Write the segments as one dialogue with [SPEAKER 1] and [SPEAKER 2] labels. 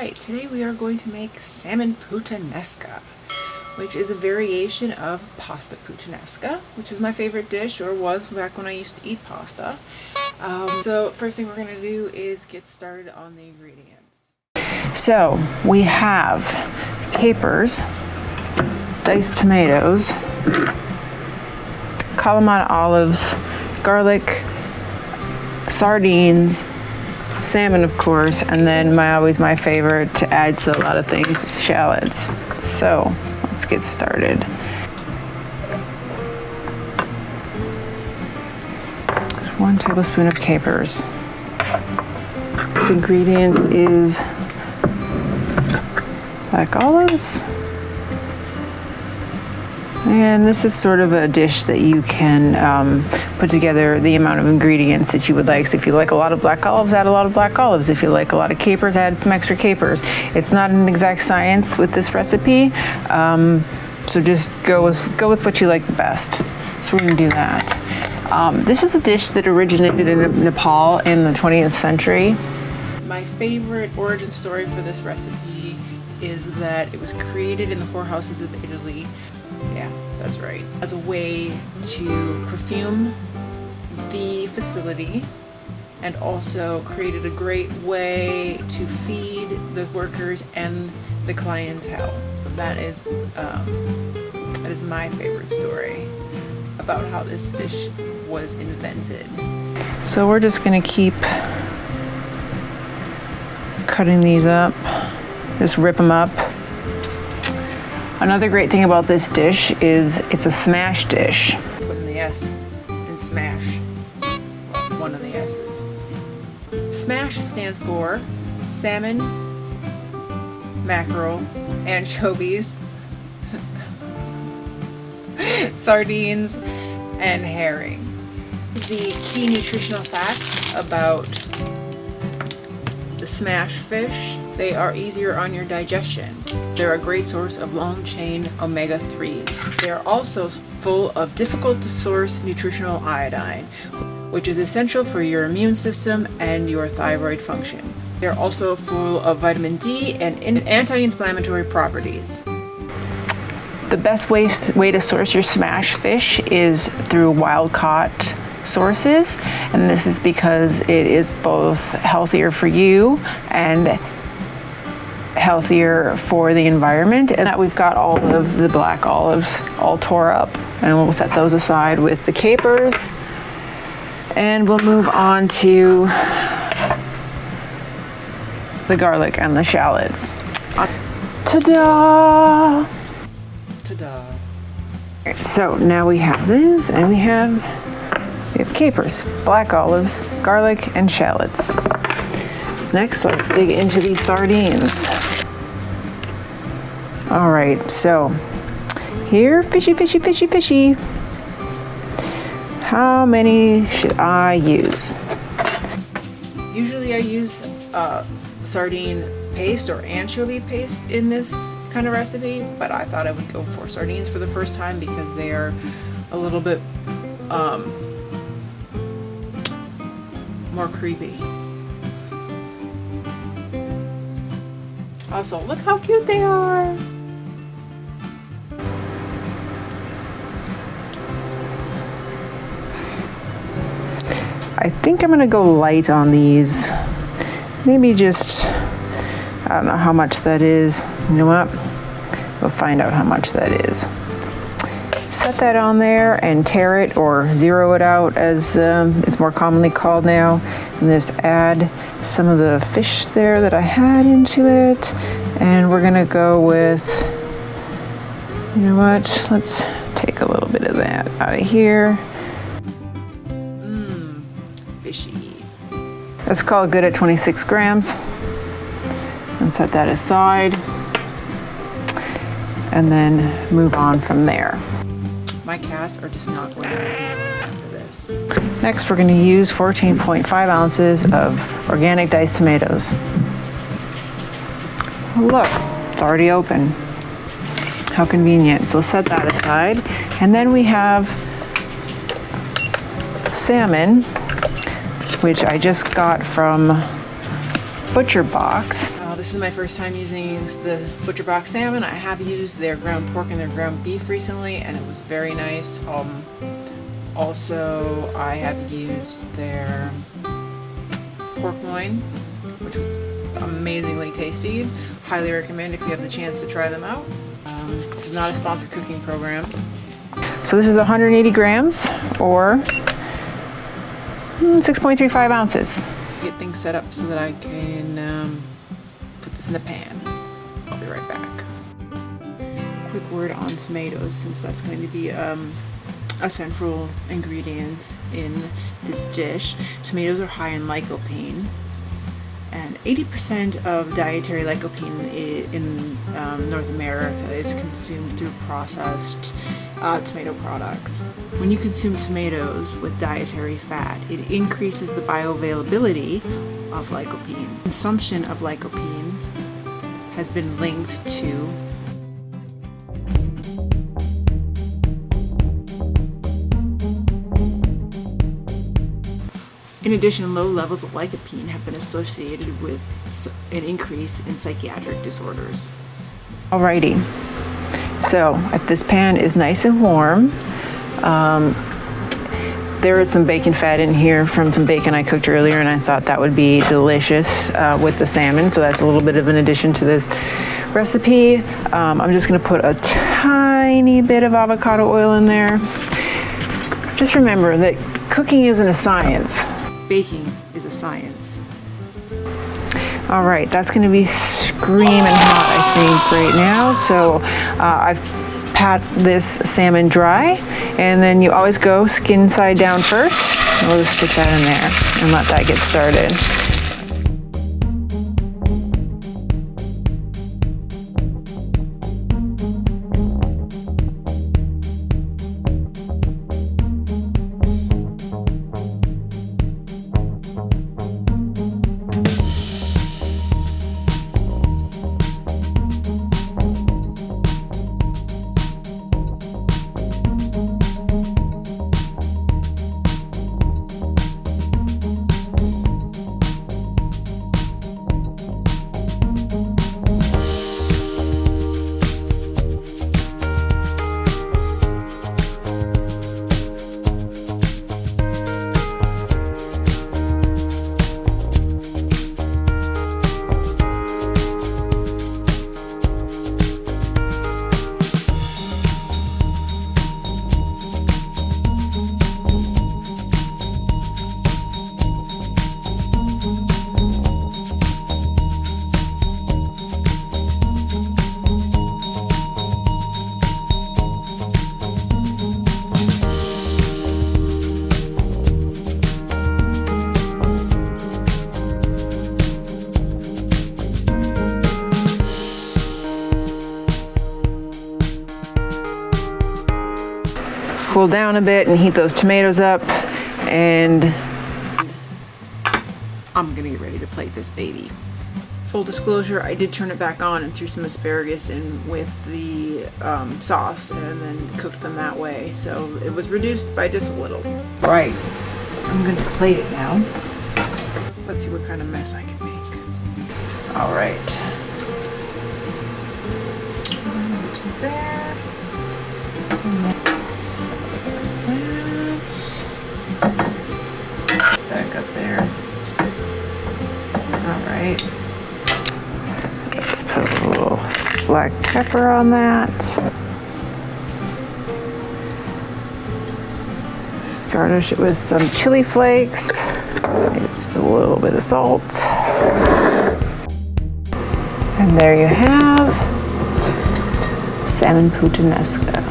[SPEAKER 1] Alright, today we are going to make salmon puttanesca, which is a variation of pasta puttanesca, which is my favorite dish, or was back when I used to eat pasta. So first thing we're going to do is get started on the ingredients. So we have capers, diced tomatoes, Kalamata olives, garlic, sardines, salmon of course, and then always my favorite to add to a lot of things is shallots. So let's get started. 1 tablespoon of capers. This ingredient is black olives. And this is sort of a dish that you can put together the amount of ingredients that you would like. So if you like a lot of black olives, add a lot of black olives. If you like a lot of capers, add some extra capers. It's not an exact science with this recipe, so just go with what you like the best. So we're gonna do that. This is a dish that originated in Nepal in the 20th century. My favorite origin story for this recipe is that it was created in the whorehouses of Italy. Yeah, that's right. As a way to perfume the facility, and also created a great way to feed the workers and the clientele. That is my favorite story about how this dish was invented. So we're just gonna keep cutting these up, just rip them up. Another great thing about this dish is it's a smash dish. Put in the S in smash. Well, one of the S's. Smash stands for salmon, mackerel, anchovies, sardines, and herring. The key nutritional facts about the smash fish: they are easier on your digestion. They're a great source of long-chain omega-3s. They are also full of difficult-to-source nutritional iodine, which is essential for your immune system and your thyroid function. They're also full of vitamin D and anti-inflammatory properties. The best way to source your smash fish is through wild-caught sources, and this is because it is both healthier for you and healthier for the environment. And we've got all of the black olives all tore up, and we'll set those aside with the capers, and we'll move on to the garlic and the shallots. Ta-da! Ta-da! So now we have this, and we have capers, black olives, garlic, and shallots. Next, let's dig into these sardines. All right, so here, fishy, fishy, fishy, fishy. How many should I use? Usually I use sardine paste or anchovy paste in this kind of recipe, but I thought I would go for sardines for the first time because they are a little bit more creepy. Also, look how cute they are! I think I'm gonna go light on these. Maybe just, I don't know how much that is. You know what? We'll find out how much that is. Set that on there and tare it or zero it out, as it's more commonly called now. And just add some of the fish there that I had into it. And we're gonna go with, you know what? Let's take a little bit of that out of here. Fishy. Let's call it good at 26 grams. And set that aside. And then move on from there. My cats are just not going to after this. Next, we're going to use 14.5 ounces of organic diced tomatoes. Look, it's already open. How convenient. So we'll set that aside. And then we have salmon, which I just got from Butcher Box. This is my first time using the Butcher Box salmon. I have used their ground pork and their ground beef recently, and it was very nice. Also, I have used their pork loin, which was amazingly tasty. Highly recommend if you have the chance to try them out. This is not a sponsored cooking program. So this is 180 grams or 6.35 ounces. Get things set up so that I can put this in the pan. I'll be right back. Quick word on tomatoes, since that's going to be a central ingredient in this dish. Tomatoes are high in lycopene, and 80% of dietary lycopene in North America is consumed through processed tomato products. When you consume tomatoes with dietary fat, it increases the bioavailability of lycopene. Consumption of lycopene has been linked to In addition, low levels of lycopene have been associated with an increase in psychiatric disorders. Alrighty, so this pan is nice and warm. There is some bacon fat in here from some bacon I cooked earlier, and I thought that would be delicious with the salmon, so that's a little bit of an addition to this recipe. I'm just going to put a tiny bit of avocado oil in there. Just remember that cooking isn't a science. Baking is a science. All right, that's going to be screaming hot, I think, right now. So I've pat this salmon dry, and then you always go skin side down first. We'll just stick that in there and let that get started. Cool down a bit and heat those tomatoes up, and I'm gonna get ready to plate this baby. Full disclosure, I did turn it back on and threw some asparagus in with the sauce and then cooked them that way, so it was reduced by just a little. Right, I'm going to plate it now. Let's see what kind of mess I can make. All right. To there. And then back up there. All right. Let's put a little black pepper on that. Garnish it with some chili flakes. Maybe just a little bit of salt. And there you have salmon Puttanesca.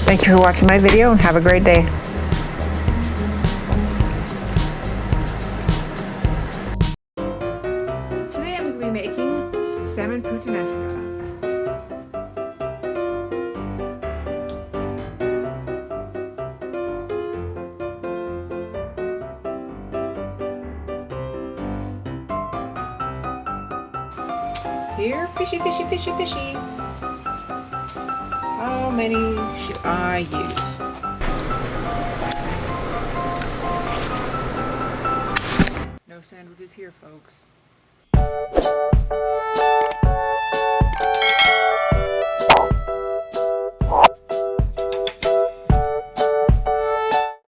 [SPEAKER 1] Thank you for watching my video and have a great day. So today I'm going to be making salmon Puttanesca. Here, fishy, fishy, fishy, fishy. How many should I use? No sandwiches here, folks.